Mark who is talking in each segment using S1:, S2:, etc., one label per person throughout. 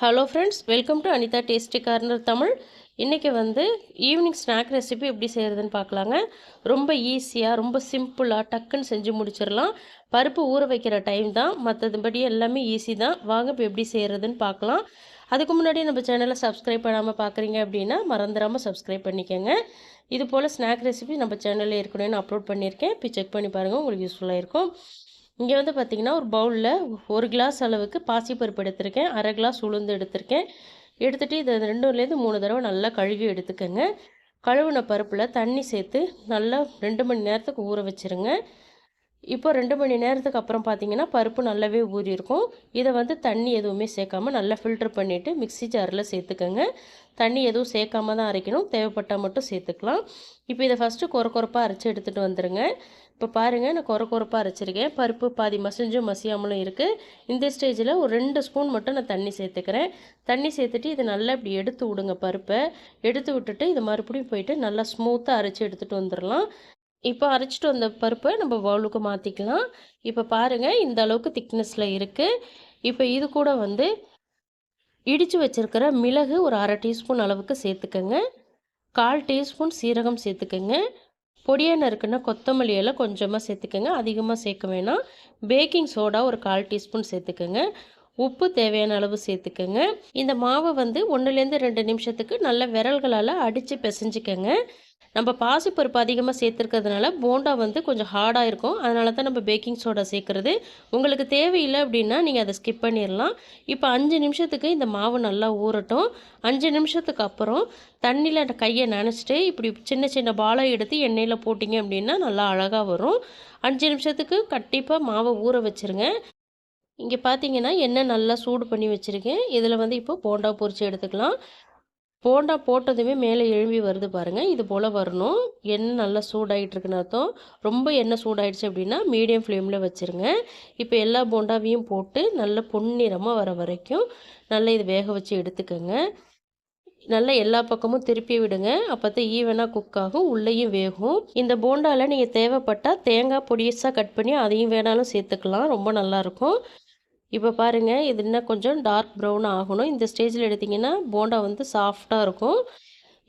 S1: Hello friends, welcome to Anitha tasty corner Tamil. இன்றைக்கி evening snack recipe எப்படி செய்கிறதுன்னு பார்க்கலாங்க. ரொம்ப ஈஸியாக, ரொம்ப சிம்பிளாக டக்குன்னு செஞ்சு முடிச்சிடலாம். பருப்பு ஊற வைக்கிற டைம் தான், மற்றதுபடி எல்லாமே ஈஸி தான். வாங்க இப்போ எப்படி செய்கிறதுன்னு பார்க்கலாம். அதுக்கு முன்னாடி நம்ம சேனலை சப்ஸ்கிரைப் பண்ணாமல் பார்க்குறீங்க அப்படின்னா மறந்துடாமல் சப்ஸ்கிரைப் பண்ணிக்கோங்க. இது போல் ஸ்நாக் ரெசிபி நம்ம சேனலில் ஏற்கனவே அப்லோட் பண்ணியிருக்கேன். இப்போ செக் பண்ணி பாருங்கள், உங்களுக்கு யூஸ்ஃபுல்லாக இருக்கும். இங்கே பார்த்திங்கன்னா ஒரு பவுலில் 1 கிளாஸ் அளவுக்கு பாசிப்பருப்பு எடுத்திருக்கேன். 1/2 கிளாஸ் உளுந்து எடுத்திருக்கேன். எடுத்துகிட்டு இதை 2லேருந்து 3 தடவை நல்லா கழுவி எடுத்துக்கோங்க. கழுவின பருப்பில் தண்ணி சேர்த்து நல்லா 2 மணி நேரத்துக்கு ஊற வச்சுருங்க. இப்போ 2 மணி நேரத்துக்கு அப்புறம் பார்த்திங்கன்னா பருப்பு நல்லாவே ஊறியிருக்கும். இதை தண்ணி எதுவுமே சேர்க்காமல் நல்லா ஃபில்டர் பண்ணிவிட்டு மிக்ஸி ஜாரில் சேர்த்துக்கோங்க. தண்ணி எதுவும் சேர்க்காம தான் அரைக்கணும், தேவைப்பட்டால் மட்டும் சேர்த்துக்கலாம். இப்போ இதை ஃபஸ்ட்டு கொரப்பாக அரைச்சி எடுத்துகிட்டு வந்துடுங்க. இப்போ பாருங்கள், நான் கொரப்பாக அரைச்சிருக்கேன். பருப்பு பாதி மசிஞ்சும் மசியாமலும் இருக்குது. இந்த ஸ்டேஜில் ஒரு 2 ஸ்பூன் மட்டும் நான் தண்ணி சேர்த்துக்கிறேன். தண்ணி சேர்த்துட்டு இதை நல்லா இப்படி எடுத்து விடுங்க. பருப்பை எடுத்து விட்டுட்டு இதை மறுபடியும் போயிட்டு நல்லா ஸ்மூத்தாக அரைச்சி எடுத்துகிட்டு வந்துடலாம். இப்போ அரைச்சிட்டு வந்த பருப்பை நம்ம பவுலுக்கு மாற்றிக்கலாம். இப்போ பாருங்கள், இந்த அளவுக்கு திக்னஸில் இருக்குது. இப்போ இது கூட இடித்து வச்சுருக்கிற மிளகு ஒரு 1/2 டீஸ்பூன் அளவுக்கு சேர்த்துக்கங்க. 1/4 டீஸ்பூன் சீரகம் சேர்த்துக்கங்க. பொடியாக நறுக்குன்னா கொத்தமல்லி இலை கொஞ்சமாக சேர்த்துக்கங்க, அதிகமாக சேர்க்க வேணாம். பேக்கிங் சோடா ஒரு 1/4 டீஸ்பூன் சேர்த்துக்கங்க. உப்பு தேவையான அளவு சேர்த்துக்கங்க. இந்த மாவை 1லேருந்து 2 நிமிஷத்துக்கு நல்ல விரல்களால் அடித்து பிசைஞ்சிக்கங்க. நம்ம பாசிப்பருப்பு அதிகமாக சேர்த்துருக்கிறதுனால போண்டா கொஞ்சம் ஹார்டாக இருக்கும். அதனால தான் நம்ம பேக்கிங் சோடா சேர்க்குறது. உங்களுக்கு தேவையில்லை அப்படின்னா நீங்கள் அதை ஸ்கிப் பண்ணிடலாம். இப்போ 5 நிமிஷத்துக்கு இந்த மாவு நல்லா ஊறட்டும். 5 நிமிஷத்துக்கு அப்புறம் தண்ணியில் கையை நனைச்சிட்டு இப்படி சின்ன சின்ன பாலாக எடுத்து எண்ணெயில் போட்டிங்க அப்படின்னா நல்லா அழகாக வரும். 5 நிமிஷத்துக்கு கண்டிப்பாக மாவை ஊற வச்சுருங்க. இங்கே பார்த்தீங்கன்னா எண்ணெய் நல்லா சூடு பண்ணி வச்சுருக்கேன். இதில் இப்போ போண்டா பொரித்து எடுத்துக்கலாம். போண்டா போட்டதுமே மேலே எழும்பி வருது பாருங்கள், இது போல் வரணும். எண்ணெய் நல்லா சூடாகிட்டுருக்குன்னு அர்த்தம். ரொம்ப எண்ணெய் சூடாயிடுச்சு அப்படின்னா மீடியம் ஃப்ளேமில் வச்சுருங்க. இப்போ எல்லா போண்டாவையும் போட்டு நல்லா பொன்னிறமாக வர வரைக்கும் நல்லா இது வேக வச்சு எடுத்துக்கோங்க. நல்லா எல்லா பக்கமும் திருப்பி விடுங்க. அப்போ தான் ஈவனாக குக் ஆகும், உள்ளேயும் வேகும். இந்த போண்டாவில் நீங்கள் தேவைப்பட்டால் தேங்காய் பொடிசாக கட் பண்ணி அதையும் வேணாலும் சேர்த்துக்கலாம், ரொம்ப நல்லாயிருக்கும். இப்போ பாருங்கள், இது இன்னும் கொஞ்சம் டார்க் ப்ரௌன் ஆகணும். இந்த ஸ்டேஜில் எடுத்திங்கன்னா போண்டா சாஃப்டாக இருக்கும்.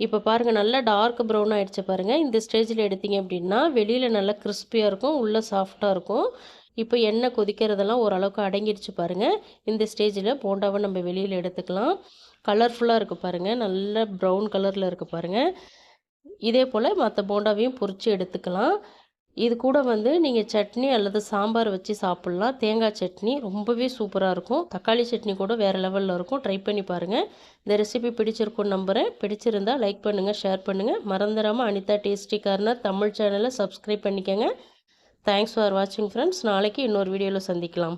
S1: இப்போ பாருங்கள், நல்லா டார்க் ப்ரௌன் ஆகிடுச்சு பாருங்கள். இந்த ஸ்டேஜில் எடுத்திங்க அப்படின்னா வெளியில் நல்லா கிறிஸ்பியாக இருக்கும், உள்ளே சாஃப்டாக இருக்கும். இப்போ எண்ணெய் கொதிக்கிறதெல்லாம் ஓரளவுக்கு அடங்கிடுச்சு பாருங்கள். இந்த ஸ்டேஜில் போண்டாவை நம்ம வெளியில் எடுத்துக்கலாம். கலர்ஃபுல்லாக இருக்குது பாருங்கள், நல்ல ப்ரௌன் கலரில் இருக்குது பாருங்கள். இதே போல் மற்ற போண்டாவையும் பொரித்து எடுத்துக்கலாம். இது கூட நீங்கள் சட்னி அல்லது சாம்பார் வச்சு சாப்பிட்லாம். தேங்காய் சட்னி ரொம்பவே சூப்பராக இருக்கும். தக்காளி சட்னி கூட வேறு லெவலில் இருக்கும். ட்ரை பண்ணி பாருங்கள். இந்த ரெசிபி பிடிச்சிருக்குன்னு நம்புகிறேன். பிடிச்சிருந்தால் லைக் பண்ணுங்கள், ஷேர் பண்ணுங்கள். மறந்துடாமல் அனிதா டேஸ்டி கார்னர் தமிழ் சேனலை சப்ஸ்கிரைப் பண்ணிக்கோங்க. தேங்க்ஸ் ஃபார் வாட்சிங் ஃப்ரெண்ட்ஸ். நாளைக்கு இன்னொரு வீடியோவில் சந்திக்கலாம்.